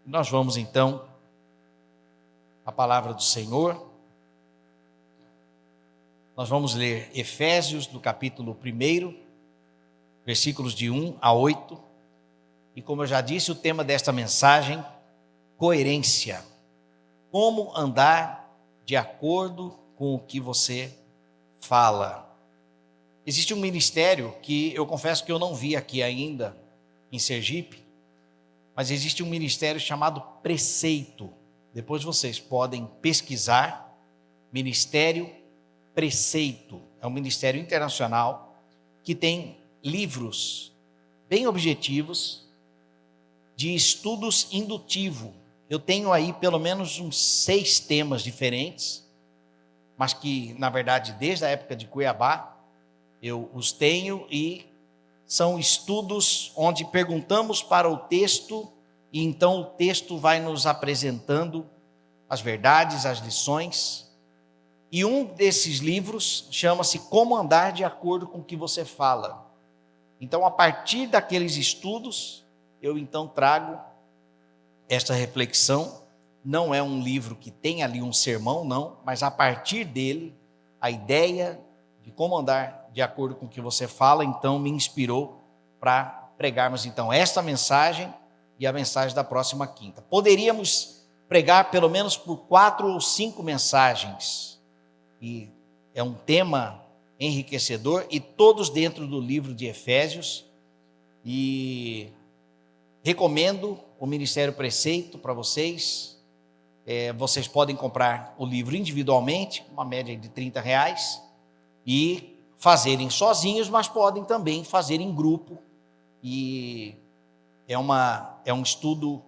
Nós vamos então à palavra do Senhor. Nós vamos ler Efésios, do capítulo 1, versículos de 1 a 8. E como eu já disse, o tema desta mensagem, coerência. Como andar de acordo com o que você fala. Existe um ministério que eu confesso que eu não vi aqui ainda em Sergipe, mas existe um ministério chamado Preceito. Depois vocês podem pesquisar, Ministério Preceito. É um ministério internacional que tem livros bem objetivos de estudos indutivo. Eu tenho aí pelo menos uns 6 temas diferentes, mas que, na verdade, desde a época de Cuiabá, eu os tenho e são estudos onde perguntamos para o texto e então o texto vai nos apresentando as verdades, as lições. E um desses livros chama-se Como Andar de Acordo com o que Você Fala. Então, a partir daqueles estudos, eu então trago esta reflexão. Não é um livro que tem ali um sermão, não, mas a partir dele, a ideia de como andar de acordo com o que você fala, então me inspirou para pregarmos então esta mensagem e a mensagem da próxima quinta. Poderíamos pregar pelo menos por 4 ou 5 mensagens, e é um tema enriquecedor, e todos dentro do livro de Efésios, e recomendo o Ministério Preceito para vocês. Vocês podem comprar o livro individualmente, uma média de R$30, e fazerem sozinhos, mas podem também fazer em grupo. E é um estudo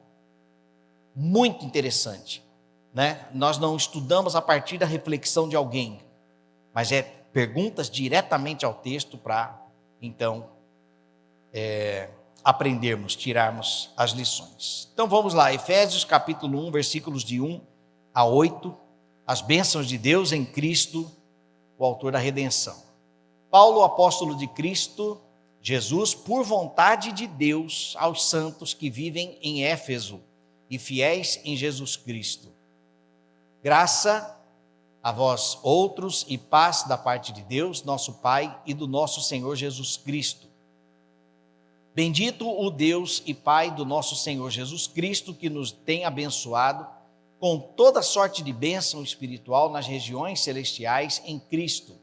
muito interessante, né? Nós não estudamos a partir da reflexão de alguém, mas perguntas diretamente ao texto para, então, aprendermos, tirarmos as lições. Então vamos lá, Efésios capítulo 1, versículos de 1 a 8, as bênçãos de Deus em Cristo, o autor da redenção. Paulo, apóstolo de Cristo Jesus, por vontade de Deus, aos santos que vivem em Éfeso e fiéis em Jesus Cristo. Graça a vós outros e paz da parte de Deus, nosso Pai, e do nosso Senhor Jesus Cristo. Bendito o Deus e Pai do nosso Senhor Jesus Cristo, que nos tem abençoado com toda sorte de bênção espiritual nas regiões celestiais em Cristo.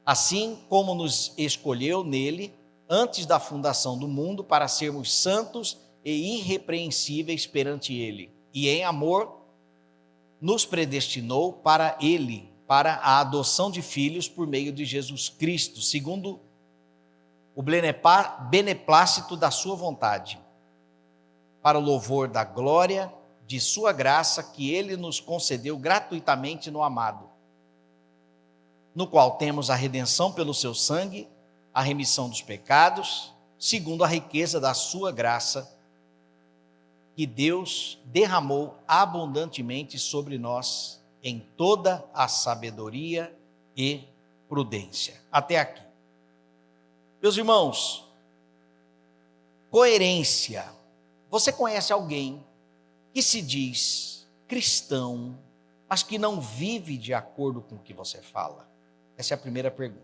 Assim como nos escolheu nele, antes da fundação do mundo, para sermos santos e irrepreensíveis perante ele. E em amor, nos predestinou para ele, para a adoção de filhos por meio de Jesus Cristo, segundo o beneplácito da sua vontade, para o louvor da glória de sua graça que ele nos concedeu gratuitamente no amado, no qual temos a redenção pelo seu sangue, a remissão dos pecados, segundo a riqueza da sua graça, que Deus derramou abundantemente sobre nós em toda a sabedoria e prudência. Até aqui. Meus irmãos, coerência. Você conhece alguém que se diz cristão, mas que não vive de acordo com o que você fala? Essa é a primeira pergunta.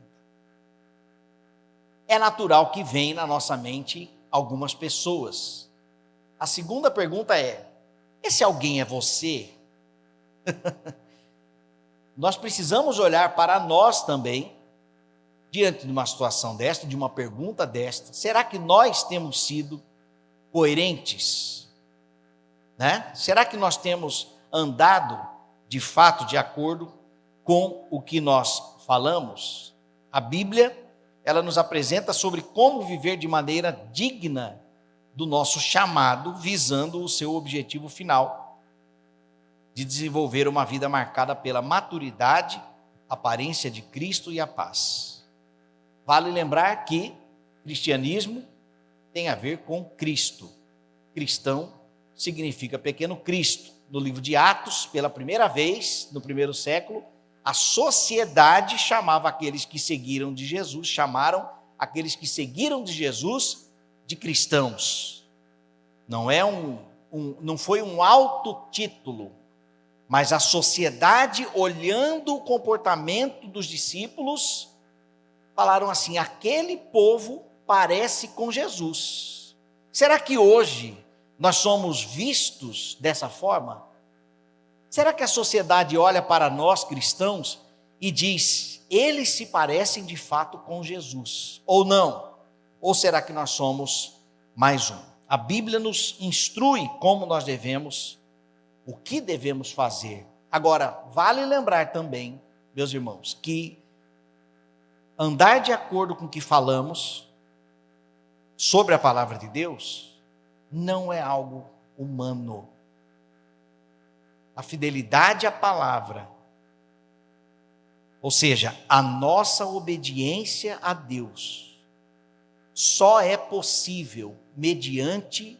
É natural que venha na nossa mente algumas pessoas. A segunda pergunta é: esse alguém é você? Nós precisamos olhar para nós também, diante de uma situação desta, de uma pergunta desta. Será que nós temos sido coerentes? Né? Será que nós temos andado, de fato, de acordo com o que nós falamos? A Bíblia, ela nos apresenta sobre como viver de maneira digna do nosso chamado, visando o seu objetivo final, de desenvolver uma vida marcada pela maturidade, aparência de Cristo e a paz. Vale lembrar que cristianismo tem a ver com Cristo. Cristão significa pequeno Cristo. No livro de Atos, pela primeira vez, no primeiro século, a sociedade chamava aqueles que seguiram de Jesus, chamaram aqueles que seguiram de Jesus de cristãos. Não é um não foi um autotítulo, mas a sociedade, olhando o comportamento dos discípulos, falaram assim: aquele povo parece com Jesus. Será que hoje nós somos vistos dessa forma? Será que a sociedade olha para nós cristãos e diz: eles se parecem de fato com Jesus? Ou não? Ou será que nós somos mais um? A Bíblia nos instrui como nós devemos, o que devemos fazer. Agora, vale lembrar também, meus irmãos, que andar de acordo com o que falamos sobre a palavra de Deus não é algo humano. A fidelidade à palavra, ou seja, a nossa obediência a Deus, só é possível mediante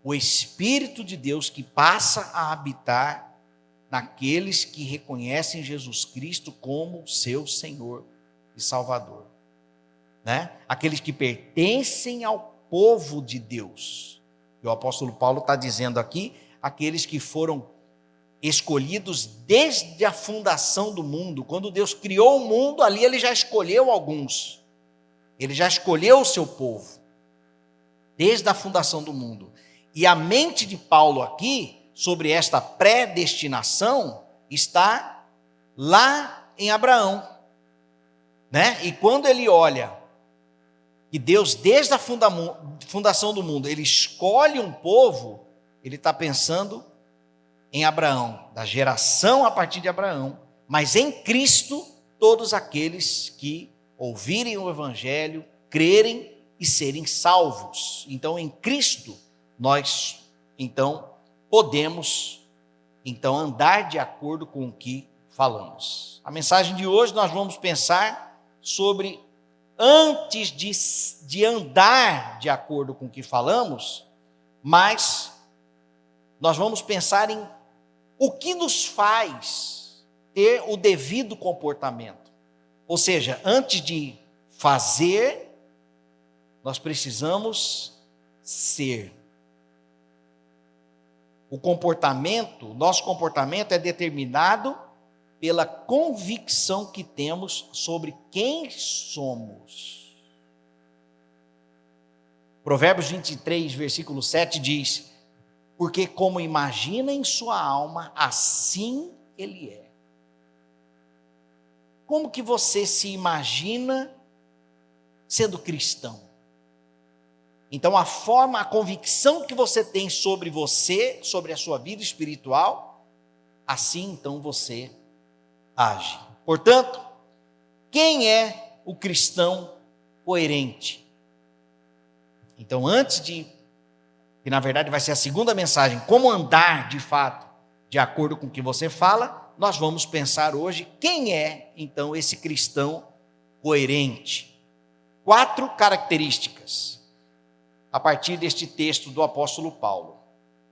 o Espírito de Deus que passa a habitar naqueles que reconhecem Jesus Cristo como seu Senhor e Salvador, né? Aqueles que pertencem ao povo de Deus. E o apóstolo Paulo está dizendo aqui, aqueles que foram escolhidos desde a fundação do mundo. Quando Deus criou o mundo, ali ele já escolheu alguns. Ele já escolheu o seu povo, desde a fundação do mundo. E a mente de Paulo aqui, sobre esta predestinação, está lá em Abraão, né? E quando ele olha que Deus, desde a fundação do mundo, ele escolhe um povo, ele está pensando em Abraão, da geração a partir de Abraão, mas em Cristo, todos aqueles que ouvirem o Evangelho, crerem e serem salvos. Então, em Cristo, nós, então, podemos, então, andar de acordo com o que falamos. A mensagem de hoje nós vamos pensar sobre, antes de andar de acordo com o que falamos, mas nós vamos pensar em o que nos faz ter o devido comportamento. Ou seja, antes de fazer, nós precisamos ser. O comportamento, nosso comportamento é determinado pela convicção que temos sobre quem somos. Provérbios 23, versículo 7 diz: porque como imagina em sua alma, assim ele é. Como que você se imagina sendo cristão? Então a forma, a convicção que você tem sobre você, sobre a sua vida espiritual, assim então você age. Portanto, quem é o cristão coerente? Então, antes de, que na verdade vai ser a segunda mensagem, como andar de fato de acordo com o que você fala, nós vamos pensar hoje quem é então esse cristão coerente. 4 características a partir deste texto do apóstolo Paulo.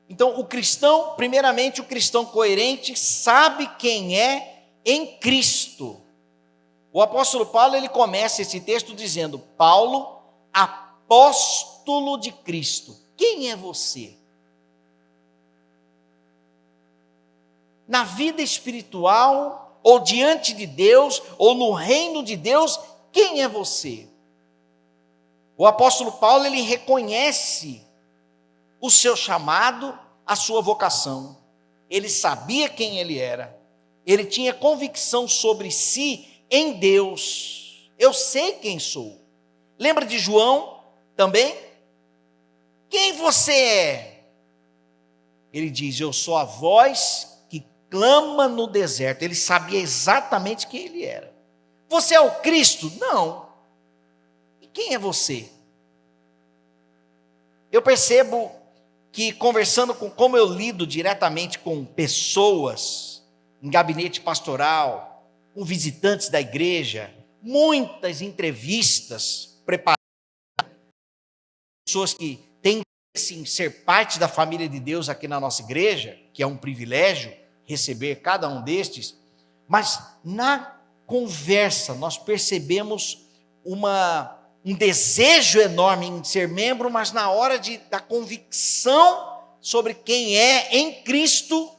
Então, o cristão, primeiramente, o cristão coerente sabe quem é em Cristo. O apóstolo Paulo, ele começa esse texto dizendo: Paulo, apóstolo de Cristo. Quem é você? Na vida espiritual, ou diante de Deus, ou no reino de Deus, quem é você? O apóstolo Paulo, ele reconhece o seu chamado, a sua vocação. Ele sabia quem ele era. Ele tinha convicção sobre si em Deus. Eu sei quem sou. Lembra de João também? Quem você é? Ele diz: eu sou a voz que clama no deserto. Ele sabia exatamente quem ele era. Você é o Cristo? Não. E quem é você? Eu percebo que, conversando com, como eu lido diretamente com pessoas em gabinete pastoral, com visitantes da igreja, muitas entrevistas preparadas, pessoas que têm interesse em ser parte da família de Deus aqui na nossa igreja, que é um privilégio receber cada um destes, mas na conversa nós percebemos um desejo enorme em ser membro, mas na hora da convicção sobre quem é em Cristo,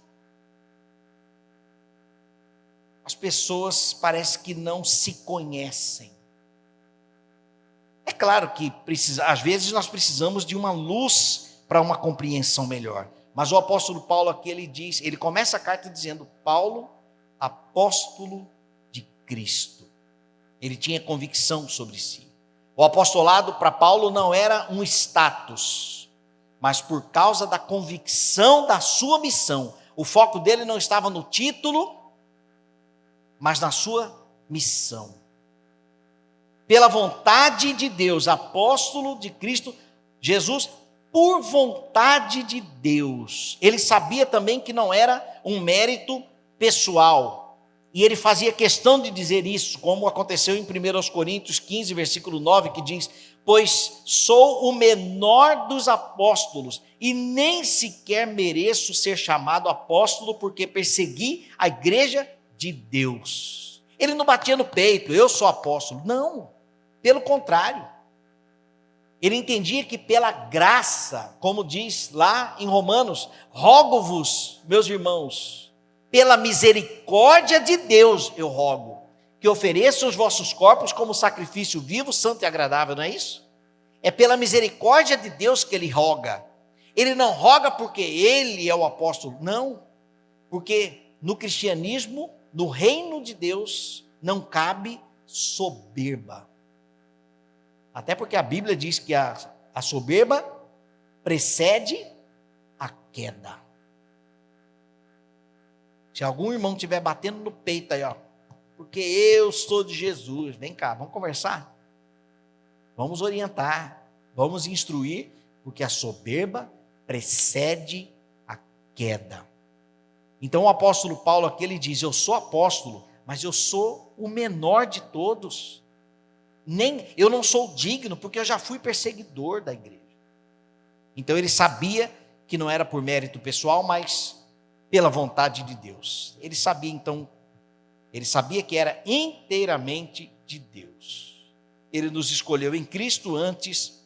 as pessoas parece que não se conhecem. É claro que às vezes nós precisamos de uma luz para uma compreensão melhor. Mas o apóstolo Paulo aqui, ele começa a carta dizendo: Paulo, apóstolo de Cristo. Ele tinha convicção sobre si. O apostolado para Paulo não era um status, mas por causa da convicção da sua missão. O foco dele não estava no título, mas na sua missão. Pela vontade de Deus, apóstolo de Cristo Jesus, por vontade de Deus. Ele sabia também que não era um mérito pessoal. E ele fazia questão de dizer isso, como aconteceu em 1 Coríntios 15, versículo 9, que diz: pois sou o menor dos apóstolos, e nem sequer mereço ser chamado apóstolo, porque persegui a igreja de Deus. Ele não batia no peito: eu sou apóstolo. Não, pelo contrário. Ele entendia que pela graça, como diz lá em Romanos, rogo-vos, meus irmãos, pela misericórdia de Deus eu rogo, que ofereçam os vossos corpos como sacrifício vivo, santo e agradável, não é isso? É pela misericórdia de Deus que ele roga. Ele não roga porque ele é o apóstolo, não. Porque no cristianismo, no reino de Deus, não cabe soberba. Até porque a Bíblia diz que a soberba precede a queda. Se algum irmão estiver batendo no peito aí, ó, porque eu sou de Jesus, vem cá, vamos conversar? Vamos orientar, vamos instruir, porque a soberba precede a queda. Então o apóstolo Paulo aqui, ele diz: eu sou apóstolo, mas eu sou o menor de todos. Eu não sou digno, porque eu já fui perseguidor da igreja. Então ele sabia que não era por mérito pessoal, mas pela vontade de Deus. Ele sabia que era inteiramente de Deus. Ele nos escolheu em Cristo antes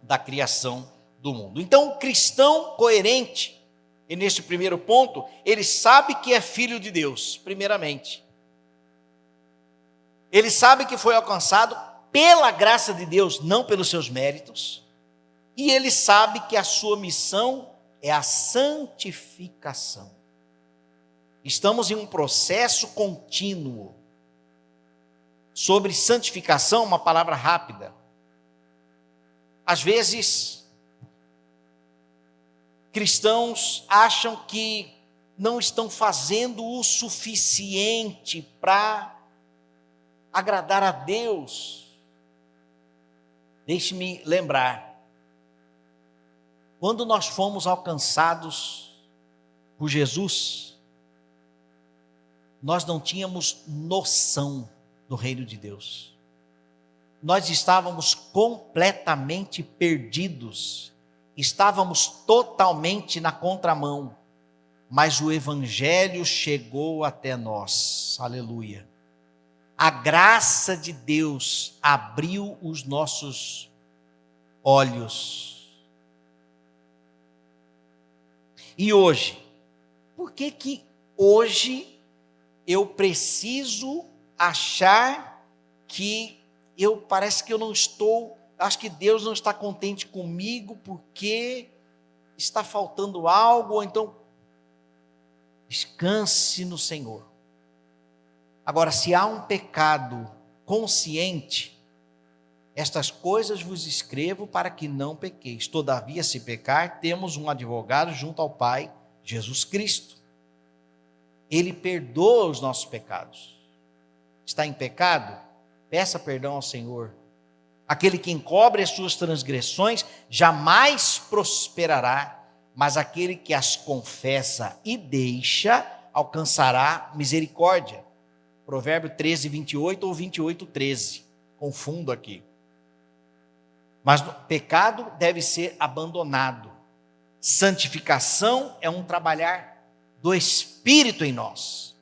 da criação do mundo. Então o cristão coerente, e neste primeiro ponto, ele sabe que é filho de Deus, primeiramente. Ele sabe que foi alcançado pela graça de Deus, não pelos seus méritos. E ele sabe que a sua missão é a santificação. Estamos em um processo contínuo. Sobre santificação, uma palavra rápida. Às vezes, cristãos acham que não estão fazendo o suficiente para agradar a Deus. Deixe-me lembrar, quando nós fomos alcançados por Jesus, nós não tínhamos noção do reino de Deus. Nós estávamos completamente perdidos, estávamos totalmente na contramão, mas o evangelho chegou até nós. Aleluia. A graça de Deus abriu os nossos olhos. E hoje, por que hoje eu preciso achar que parece que eu não estou, acho que Deus não está contente comigo porque está faltando algo, ou então descanse no Senhor. Agora, se há um pecado consciente, estas coisas vos escrevo para que não pequeis. Todavia, se pecar, temos um advogado junto ao Pai, Jesus Cristo. Ele perdoa os nossos pecados. Está em pecado? Peça perdão ao Senhor. Aquele que encobre as suas transgressões jamais prosperará, mas aquele que as confessa e deixa alcançará misericórdia. Provérbio 13, 28 ou 28, 13. Confundo aqui. Mas o pecado deve ser abandonado. Santificação é um trabalhar do Espírito em nós.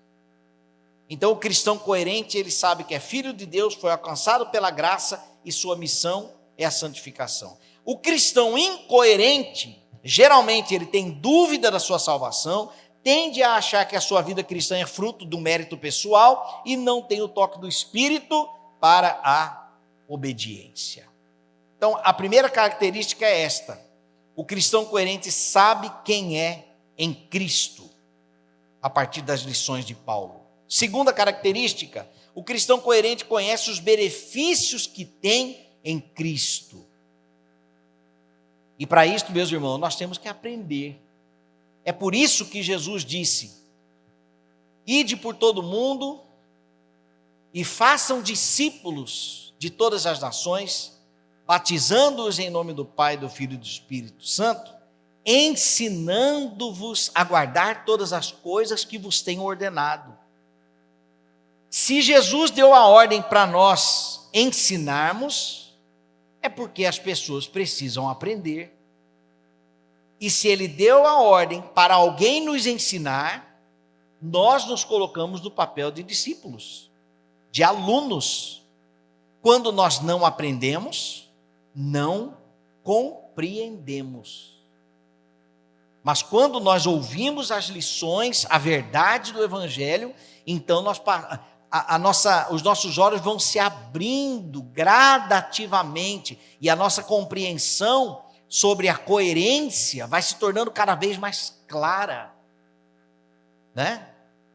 Então o cristão coerente, ele sabe que é filho de Deus, foi alcançado pela graça e sua missão é a santificação. O cristão incoerente, Geralmente ele tem dúvida da sua salvação, tende a achar que a sua vida cristã é fruto do mérito pessoal e não tem o toque do Espírito para a obediência. Então, a primeira característica é esta: o cristão coerente sabe quem é em Cristo, a partir das lições de Paulo. Segunda característica, o cristão coerente conhece os benefícios que tem em Cristo. E para isso, meus irmãos, nós temos que aprender. É por isso que Jesus disse: ide por todo mundo e façam discípulos de todas as nações, batizando-os em nome do Pai, do Filho e do Espírito Santo, ensinando-vos a guardar todas as coisas que vos tenho ordenado. Se Jesus deu a ordem para nós ensinarmos, é porque as pessoas precisam aprender. E se ele deu a ordem para alguém nos ensinar, nós nos colocamos no papel de discípulos, de alunos. Quando nós não aprendemos, não compreendemos. Mas quando nós ouvimos as lições, a verdade do Evangelho, então os nossos olhos vão se abrindo gradativamente e a nossa compreensão sobre a coerência vai se tornando cada vez mais clara, né?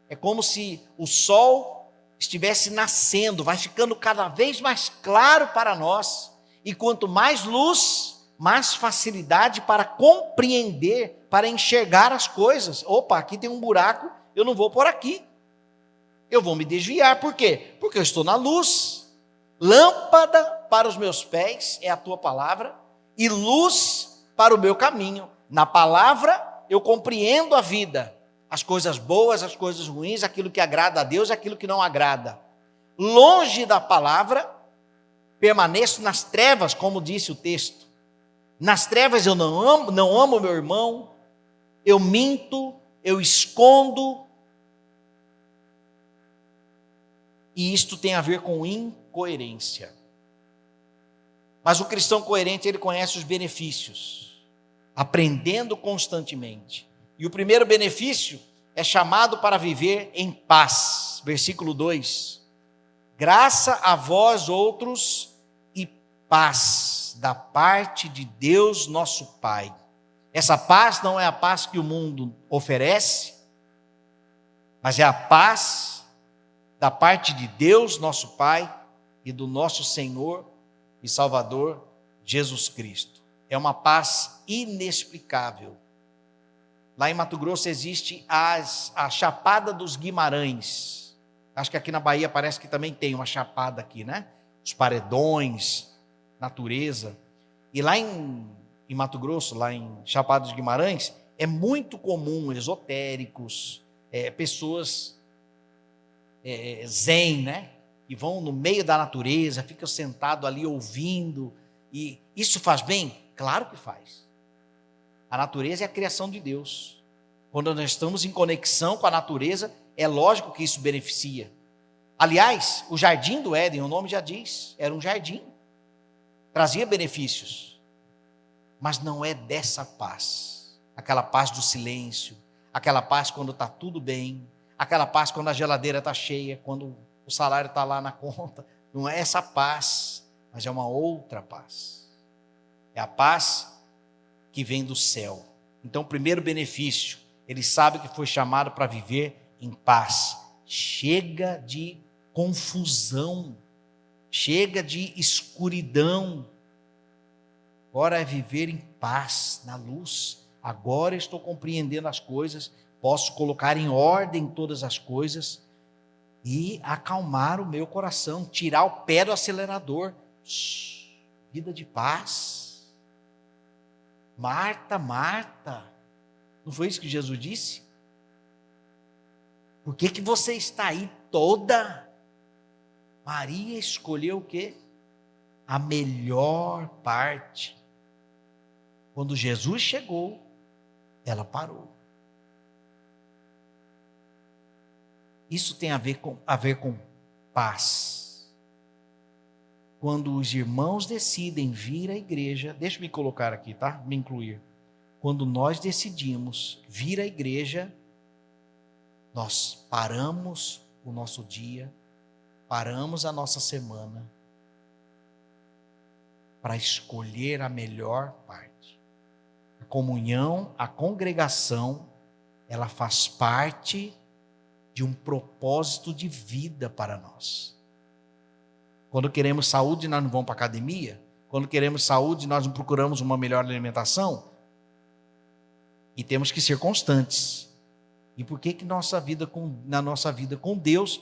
É como se o sol estivesse nascendo, vai ficando cada vez mais claro para nós, e quanto mais luz, mais facilidade para compreender, para enxergar as coisas. Opa, aqui tem um buraco, eu não vou por aqui, eu vou me desviar. Por quê? Porque eu estou na luz. Lâmpada para os meus pés é a tua palavra e luz para o meu caminho. Na palavra eu compreendo a vida, as coisas boas, as coisas ruins, aquilo que agrada a Deus, aquilo que não agrada. Longe da palavra, permaneço nas trevas, como disse o texto. Nas trevas eu não amo meu irmão, eu minto, eu escondo. E isto tem a ver com incoerência. Mas o cristão coerente, ele conhece os benefícios, aprendendo constantemente. E o primeiro benefício é chamado para viver em paz. Versículo 2. Graça a vós outros e paz da parte de Deus nosso Pai. Essa paz não é a paz que o mundo oferece, mas é a paz da parte de Deus nosso Pai e do nosso Senhor e Salvador Jesus Cristo. É uma paz inexplicável. Lá em Mato Grosso existe a Chapada dos Guimarães. Acho que aqui na Bahia parece que também tem uma chapada aqui, né? Os paredões, natureza. E lá em Mato Grosso, lá em Chapada dos Guimarães, é muito comum esotéricos, pessoas zen, né? E vão no meio da natureza, ficam sentados ali ouvindo. E isso faz bem? Claro que faz. A natureza é a criação de Deus. Quando nós estamos em conexão com a natureza, é lógico que isso beneficia. Aliás, o jardim do Éden, o nome já diz, era um jardim. Trazia benefícios. Mas não é dessa paz. Aquela paz do silêncio, aquela paz quando está tudo bem, aquela paz quando a geladeira está cheia, quando o salário está lá na conta. Não é essa paz, mas é uma outra paz. É a paz que vem do céu. Então, o primeiro benefício, ele sabe que foi chamado para viver em paz. Chega de confusão, chega de escuridão. Agora é viver em paz, na luz. Agora estou compreendendo as coisas, posso colocar em ordem todas as coisas e acalmar o meu coração, tirar o pé do acelerador. Vida de paz. Marta, Marta, não foi isso que Jesus disse? Por que você está aí toda? Maria escolheu o quê? A melhor parte. Quando Jesus chegou, ela parou. Isso tem a ver com paz. Quando os irmãos decidem vir à igreja, deixa eu me colocar aqui, tá? Me incluir. quando nós decidimos vir à igreja, nós paramos o nosso dia, paramos a nossa semana para escolher a melhor parte. A comunhão, a congregação, ela faz parte de um propósito de vida para nós. Quando queremos saúde, nós não vamos para a academia. Quando queremos saúde, nós não procuramos uma melhor alimentação. E temos que ser constantes. E por que na nossa vida com Deus,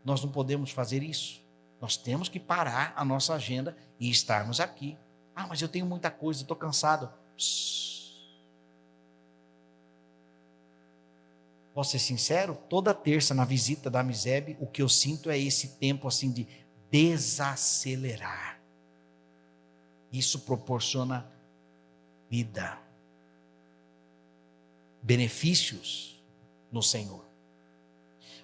nós não podemos fazer isso? Nós temos que parar a nossa agenda e estarmos aqui. Ah, mas eu tenho muita coisa, estou cansado. Posso ser sincero? Toda terça na visita da Miseb, o que eu sinto é esse tempo assim de desacelerar. Isso proporciona vida, benefícios no Senhor.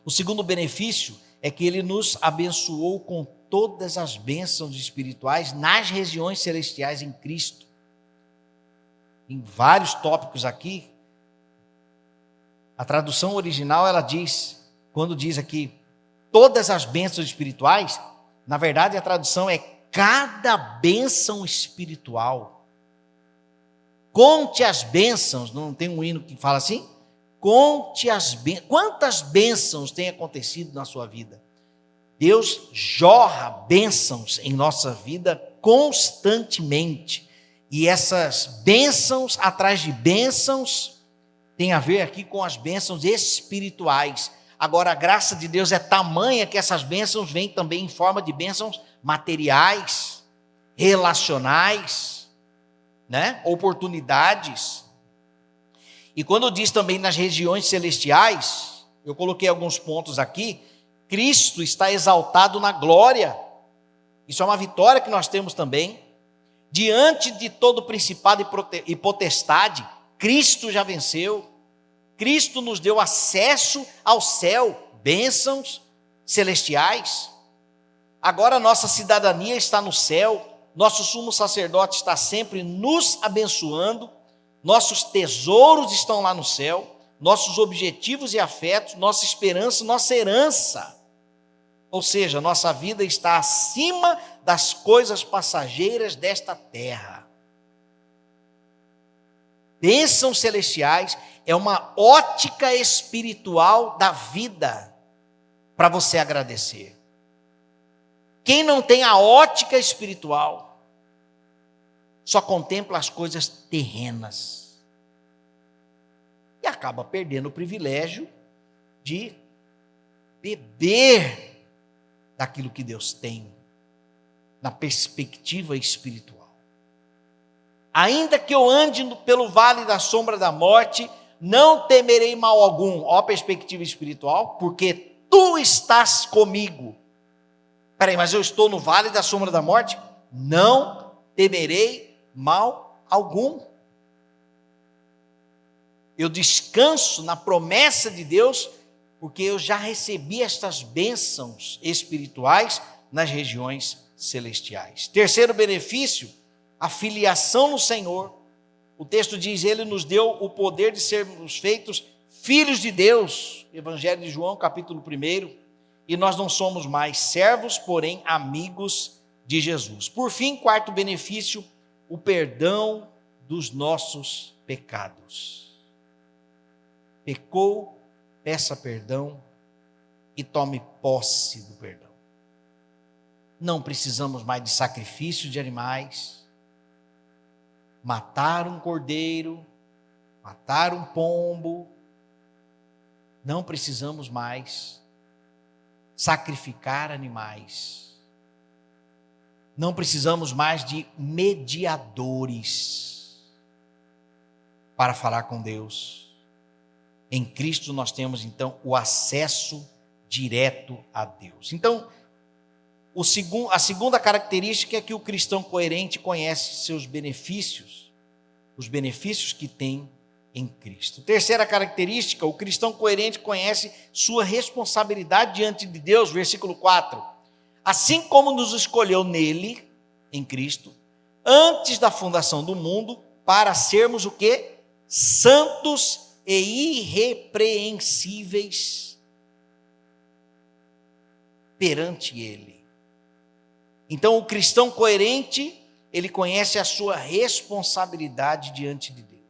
O segundo benefício é que Ele nos abençoou com todas as bênçãos espirituais nas regiões celestiais em Cristo. Em vários tópicos aqui, a tradução original ela diz, quando diz aqui todas as bênçãos espirituais, na verdade a tradução é cada bênção espiritual. Conte as bênçãos, não tem um hino que fala assim? Conte as bênçãos. Quantas bênçãos têm acontecido na sua vida? Deus jorra bênçãos em nossa vida constantemente. E essas bênçãos atrás de bênçãos tem a ver aqui com as bênçãos espirituais. Agora, a graça de Deus é tamanha que essas bênçãos vêm também em forma de bênçãos materiais, relacionais, né? Oportunidades. E quando diz também nas regiões celestiais, eu coloquei alguns pontos aqui, Cristo está exaltado na glória. Isso é uma vitória que nós temos também. Diante de todo principado e potestade, Cristo já venceu. Cristo nos deu acesso ao céu, bênçãos celestiais. Agora nossa cidadania está no céu. Nosso sumo sacerdote está sempre nos abençoando. Nossos tesouros estão lá no céu. Nossos objetivos e afetos, nossa esperança, nossa herança. Ou seja, nossa vida está acima das coisas passageiras desta terra. Bênçãos celestiais é uma ótica espiritual da vida para você agradecer. Quem não tem a ótica espiritual só contempla as coisas terrenas e acaba perdendo o privilégio de beber daquilo que Deus tem na perspectiva espiritual. Ainda que eu ande pelo vale da sombra da morte, não temerei mal algum. Ó a perspectiva espiritual, porque tu estás comigo. Peraí, mas eu estou no vale da sombra da morte? Não temerei mal algum. Eu descanso na promessa de Deus, porque eu já recebi estas bênçãos espirituais nas regiões celestiais. Terceiro benefício, a filiação no Senhor. O texto diz, Ele nos deu o poder de sermos feitos filhos de Deus. Evangelho de João, capítulo 1. E nós não somos mais servos, porém amigos de Jesus. Por fim, quarto benefício, o perdão dos nossos pecados. Pecou, peça perdão e tome posse do perdão. Não precisamos mais de sacrifício de animais, matar um cordeiro, matar um pombo. Não precisamos mais sacrificar animais. Não precisamos mais de mediadores para falar com Deus. Em Cristo nós temos então o acesso direto a Deus. Então, a segunda característica é que o cristão coerente conhece seus benefícios, os benefícios que tem em Cristo. Terceira característica, o cristão coerente conhece sua responsabilidade diante de Deus, versículo 4. Assim como nos escolheu nele, em Cristo, antes da fundação do mundo, para sermos o quê? santos e irrepreensíveis perante Ele. Então, o cristão coerente, ele conhece a sua responsabilidade diante de Deus.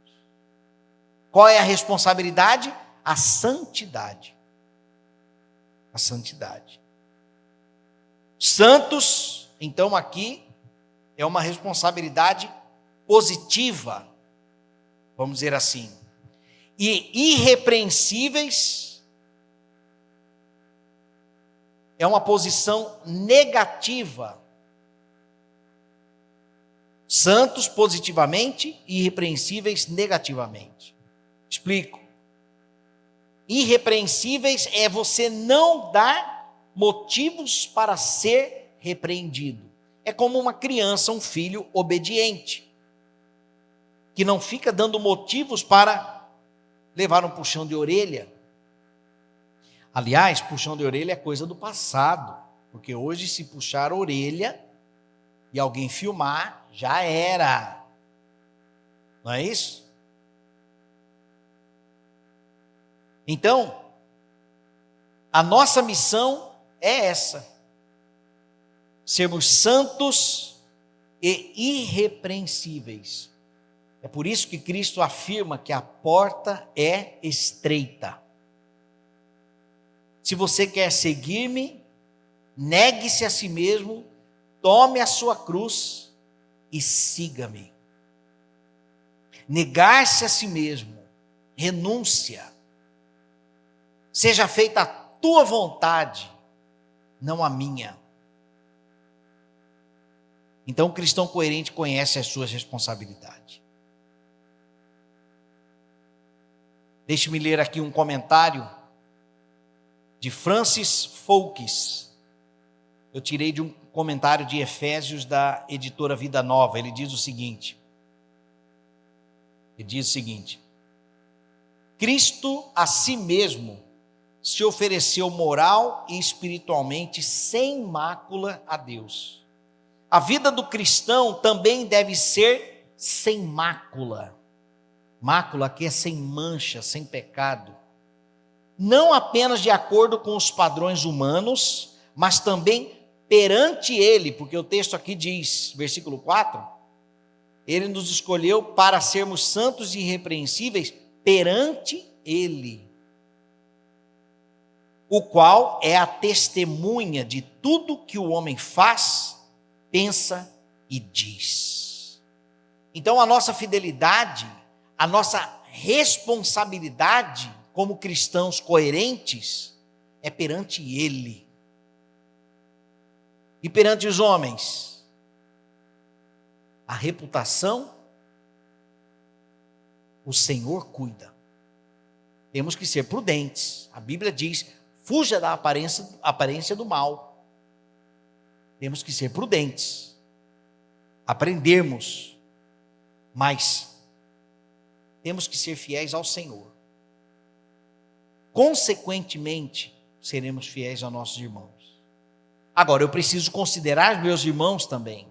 Qual é a responsabilidade? A santidade. A santidade. Santos, então, aqui é uma responsabilidade positiva, vamos dizer assim. E irrepreensíveis é uma posição negativa. Santos positivamente e irrepreensíveis negativamente. Explico. Irrepreensíveis é você não dar motivos para ser repreendido. É como uma criança, um filho obediente, que não fica dando motivos para levar um puxão de orelha. Aliás, puxão de orelha é coisa do passado, porque hoje, se puxar a orelha e alguém filmar, já era. Não é isso? Então, a nossa missão é essa: sermos santos e irrepreensíveis. É por isso que Cristo afirma que a porta é estreita. Se você quer seguir-me, negue-se a si mesmo, tome a sua cruz e siga-me. Negar-se a si mesmo, renúncia. Seja feita a tua vontade, não a minha. Então, o cristão coerente conhece as suas responsabilidades. Deixe-me ler aqui um comentário de Francis Foulkes. Eu tirei de um comentário de Efésios da editora Vida Nova. Ele diz o seguinte: Cristo a si mesmo se ofereceu moral e espiritualmente sem mácula a Deus. A vida do cristão também deve ser sem mácula. Mácula aqui é sem mancha, sem pecado. Não apenas de acordo com os padrões humanos, mas também perante Ele, porque o texto aqui diz, versículo 4, Ele nos escolheu para sermos santos e irrepreensíveis perante Ele, o qual é a testemunha de tudo que o homem faz, pensa e diz. Então, a nossa fidelidade, a nossa responsabilidade como cristãos coerentes é perante Ele. E perante os homens, a reputação, o Senhor cuida. Temos que ser prudentes. A Bíblia diz: fuja da aparência do mal. Temos que ser prudentes, aprendermos, mas temos que ser fiéis ao Senhor. Consequentemente, seremos fiéis aos nossos irmãos. Agora, eu preciso considerar meus irmãos também.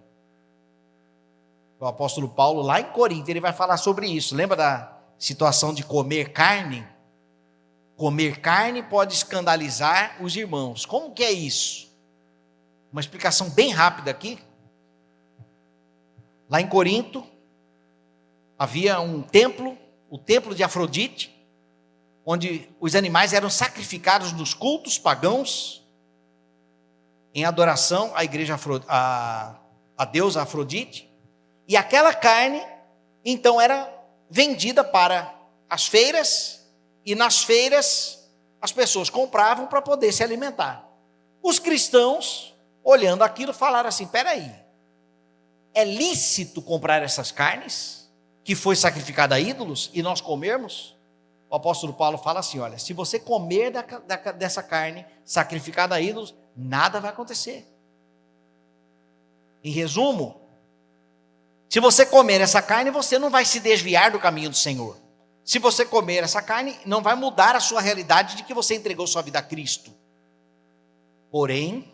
O apóstolo Paulo, lá em Corinto, ele vai falar sobre isso. Lembra da situação de comer carne? Comer carne pode escandalizar os irmãos. Como que é isso? Uma explicação bem rápida aqui. Lá em Corinto, havia um templo, o templo de Afrodite, onde os animais eram sacrificados nos cultos pagãos, em adoração à igreja, a deusa Afrodite, e aquela carne, então, era vendida para as feiras, e nas feiras as pessoas compravam para poder se alimentar. Os cristãos, olhando aquilo, falaram assim: espera aí, é lícito comprar essas carnes, que foi sacrificada a ídolos, e nós comermos? O apóstolo Paulo fala assim: olha, se você comer dessa carne sacrificada a ídolos, nada vai acontecer. Em resumo, se você comer essa carne, você não vai se desviar do caminho do Senhor. Se você comer essa carne, não vai mudar a sua realidade de que você entregou sua vida a Cristo. Porém,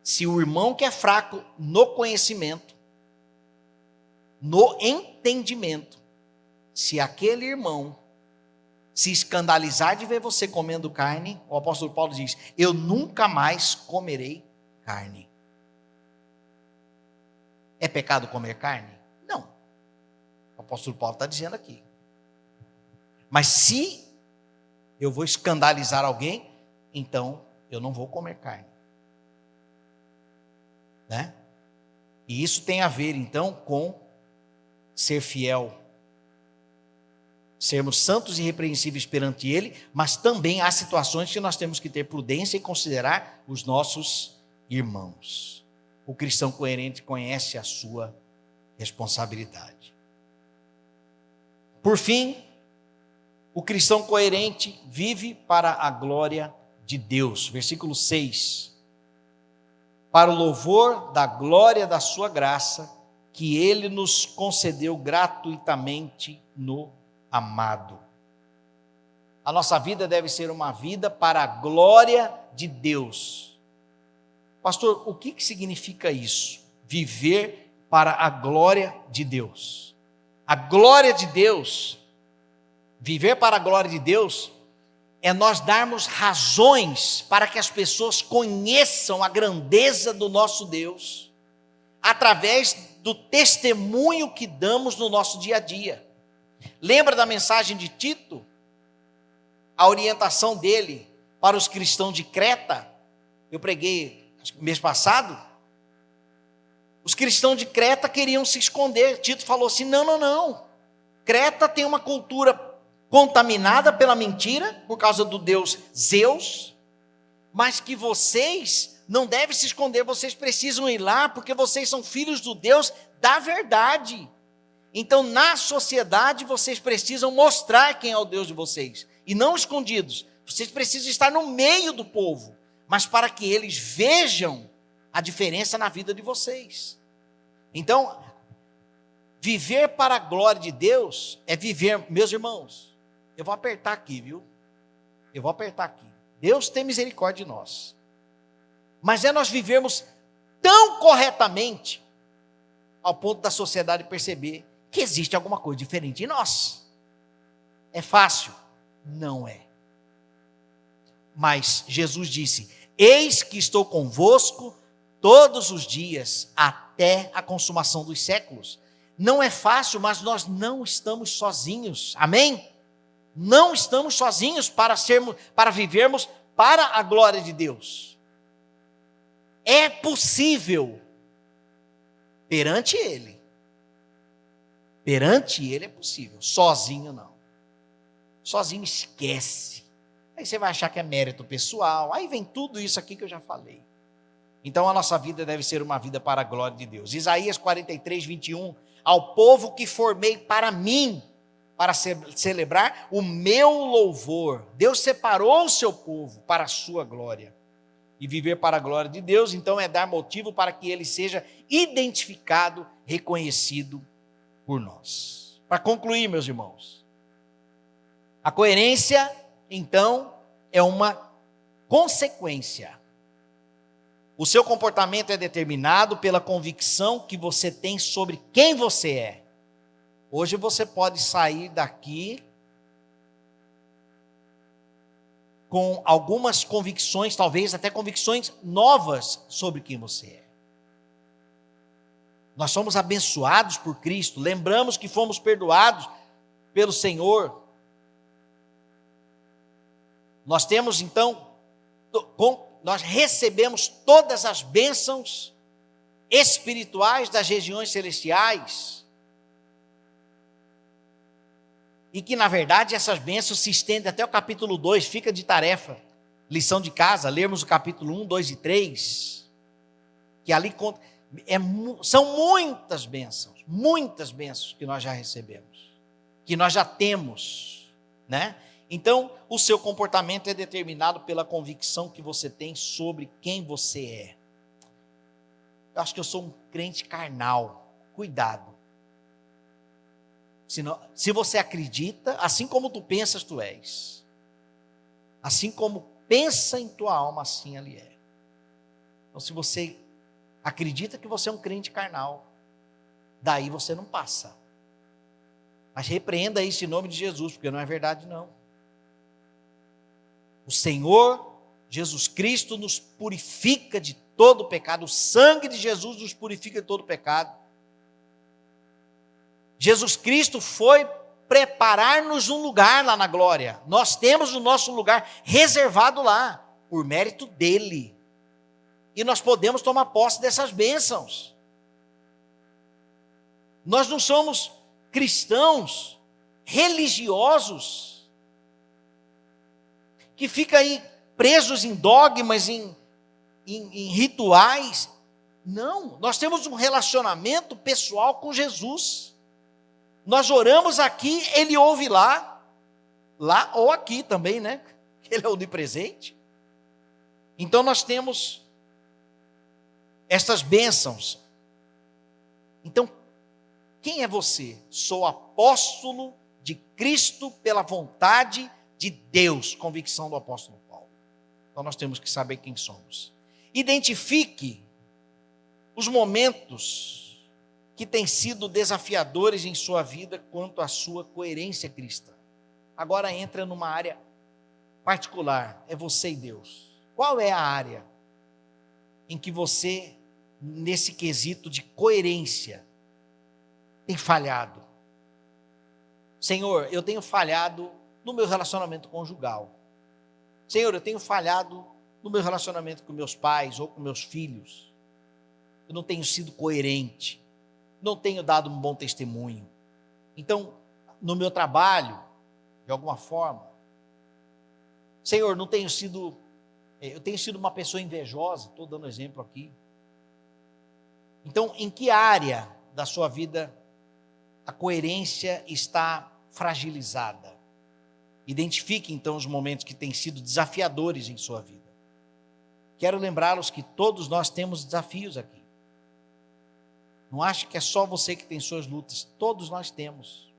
se o irmão que é fraco no conhecimento, no entendimento, se aquele irmão se escandalizar de ver você comendo carne, o apóstolo Paulo diz: eu nunca mais comerei carne. É pecado comer carne? Não. O apóstolo Paulo está dizendo aqui. Mas se eu vou escandalizar alguém, então eu não vou comer carne. Né? E isso tem a ver, então, com ser fiel, sermos santos e irrepreensíveis perante Ele, mas também há situações que nós temos que ter prudência e considerar os nossos irmãos. O cristão coerente conhece a sua responsabilidade. Por fim, o cristão coerente vive para a glória de Deus. Versículo 6. Para o louvor da glória da sua graça, que Ele nos concedeu gratuitamente no amado. A nossa vida deve ser uma vida para a glória de Deus. Pastor, o que significa isso? Viver para a glória de Deus. A glória de Deus, viver para a glória de Deus, é nós darmos razões para que as pessoas conheçam a grandeza do nosso Deus, através do testemunho que damos no nosso dia a dia. Lembra da mensagem de Tito? A orientação dele para os cristãos de Creta? Eu preguei mês passado. Os cristãos de Creta queriam se esconder. Tito falou assim: não. Creta tem uma cultura contaminada pela mentira, por causa do deus Zeus, mas que vocês não devem se esconder, vocês precisam ir lá, porque vocês são filhos do Deus da verdade. Então, na sociedade, vocês precisam mostrar quem é o Deus de vocês, e não escondidos. Vocês precisam estar no meio do povo, mas para que eles vejam a diferença na vida de vocês. Então, viver para a glória de Deus é viver, meus irmãos, eu vou apertar aqui, viu? Eu vou apertar aqui. Deus tem misericórdia de nós. Mas é nós vivermos tão corretamente, ao ponto da sociedade perceber que existe alguma coisa diferente em nós. É fácil? Não é. Mas Jesus disse: eis que estou convosco todos os dias, até a consumação dos séculos. Não é fácil, mas nós não estamos sozinhos. Amém? Não estamos sozinhos para vivermos para a glória de Deus. É possível perante Ele. Perante Ele é possível. Sozinho não. Sozinho esquece. Aí você vai achar que é mérito pessoal. Aí vem tudo isso aqui que eu já falei. Então a nossa vida deve ser uma vida para a glória de Deus. Isaías 43, 21. Ao povo que formei para mim, para celebrar o meu louvor. Deus separou o seu povo para a sua glória. E viver para a glória de Deus, então, é dar motivo para que Ele seja identificado, reconhecido por nós. Para concluir, meus irmãos, a coerência, então, é uma consequência. O seu comportamento é determinado pela convicção que você tem sobre quem você é. Hoje você pode sair daqui com algumas convicções, talvez até convicções novas sobre quem você é. Nós somos abençoados por Cristo, lembramos que fomos perdoados pelo Senhor. Nós temos então, nós recebemos todas as bênçãos espirituais das regiões celestiais. E que, na verdade, essas bênçãos se estendem até o capítulo 2, fica de tarefa, lição de casa, lermos o capítulo 1, 2 e 3, que ali conta, são muitas bênçãos que nós já recebemos, que nós já temos, né? Então, o seu comportamento é determinado pela convicção que você tem sobre quem você é. Eu acho que eu sou um crente carnal, cuidado. Se você acredita, assim como tu pensas, tu és. Assim como pensa em tua alma, assim ele é. Então, se você acredita que você é um crente carnal, daí você não passa. Mas repreenda isso em nome de Jesus, porque não é verdade não. O Senhor Jesus Cristo nos purifica de todo o pecado. O sangue de Jesus nos purifica de todo o pecado. Jesus Cristo foi preparar-nos um lugar lá na glória. Nós temos o nosso lugar reservado lá, por mérito dele. E nós podemos tomar posse dessas bênçãos. Nós não somos cristãos religiosos que ficam aí presos em dogmas, em rituais. Não, nós temos um relacionamento pessoal com Jesus. Nós oramos aqui, ele ouve lá ou aqui também, né? Ele é onipresente. Então nós temos estas bênçãos. Então, quem é você? Sou apóstolo de Cristo pela vontade de Deus. Convicção do apóstolo Paulo. Então nós temos que saber quem somos. Identifique os momentos que têm sido desafiadores em sua vida quanto à sua coerência cristã. Agora entra numa área particular, é você e Deus. Qual é a área em que você, nesse quesito de coerência, tem falhado? Senhor, eu tenho falhado no meu relacionamento conjugal. Senhor, eu tenho falhado no meu relacionamento com meus pais ou com meus filhos. Eu não tenho sido coerente. Não tenho dado um bom testemunho. Então, no meu trabalho, de alguma forma, Senhor, eu tenho sido uma pessoa invejosa, estou dando exemplo aqui. Então, em que área da sua vida a coerência está fragilizada? Identifique então os momentos que têm sido desafiadores em sua vida. Quero lembrá-los que todos nós temos desafios aqui. Não ache que é só você que tem suas lutas, todos nós temos.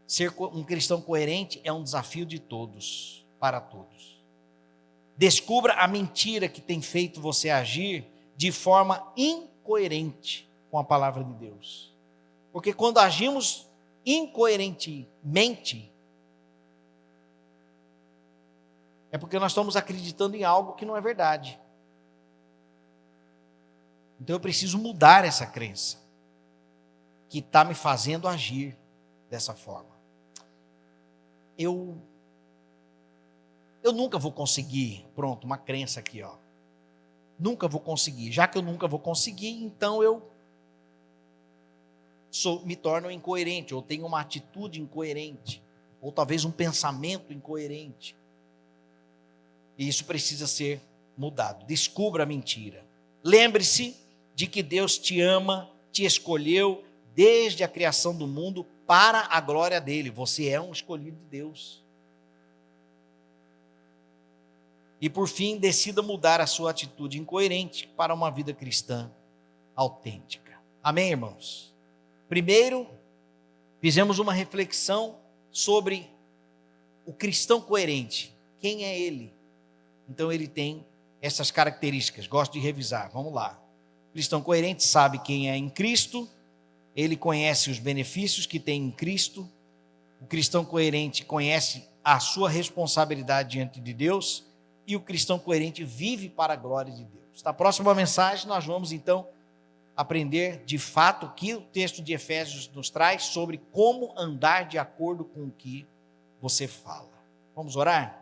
Ser um cristão coerente é um desafio de todos, para todos. Descubra a mentira que tem feito você agir de forma incoerente com a palavra de Deus. Porque quando agimos incoerentemente, é porque nós estamos acreditando em algo que não é verdade. Então eu preciso mudar essa crença que está me fazendo agir dessa forma. Eu nunca vou conseguir, pronto, uma crença aqui, ó. Nunca vou conseguir. Já que eu nunca vou conseguir, então eu me torno incoerente, ou tenho uma atitude incoerente, ou talvez um pensamento incoerente. E isso precisa ser mudado. Descubra a mentira. Lembre-se de que Deus te ama, te escolheu desde a criação do mundo para a glória dele. Você é um escolhido de Deus. E por fim, decida mudar a sua atitude incoerente para uma vida cristã autêntica. Amém, irmãos? Primeiro, fizemos uma reflexão sobre o cristão coerente. Quem é ele? Então ele tem essas características. Gosto de revisar. Vamos lá. O cristão coerente sabe quem é em Cristo. Ele conhece os benefícios que tem em Cristo. O cristão coerente conhece a sua responsabilidade diante de Deus. E o cristão coerente vive para a glória de Deus. Na próxima mensagem nós vamos então aprender de fato o que o texto de Efésios nos traz sobre como andar de acordo com o que você fala. Vamos orar?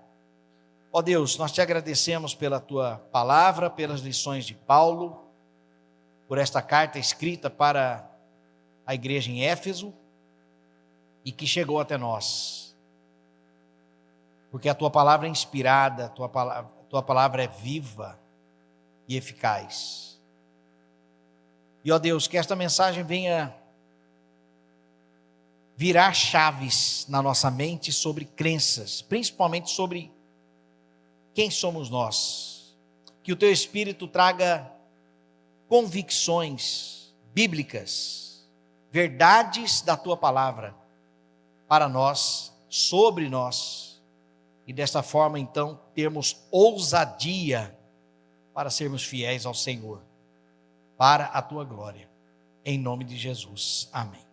Ó Deus, nós te agradecemos pela tua palavra, pelas lições de Paulo, por esta carta escrita para a igreja em Éfeso e que chegou até nós. Porque a tua palavra é inspirada, a tua palavra é viva e eficaz. E ó Deus, que esta mensagem venha virar chaves na nossa mente sobre crenças, principalmente sobre quem somos nós. Que o teu Espírito traga convicções bíblicas, verdades da tua palavra para nós, sobre nós, e desta forma então termos ousadia para sermos fiéis ao Senhor, para a tua glória, em nome de Jesus, amém.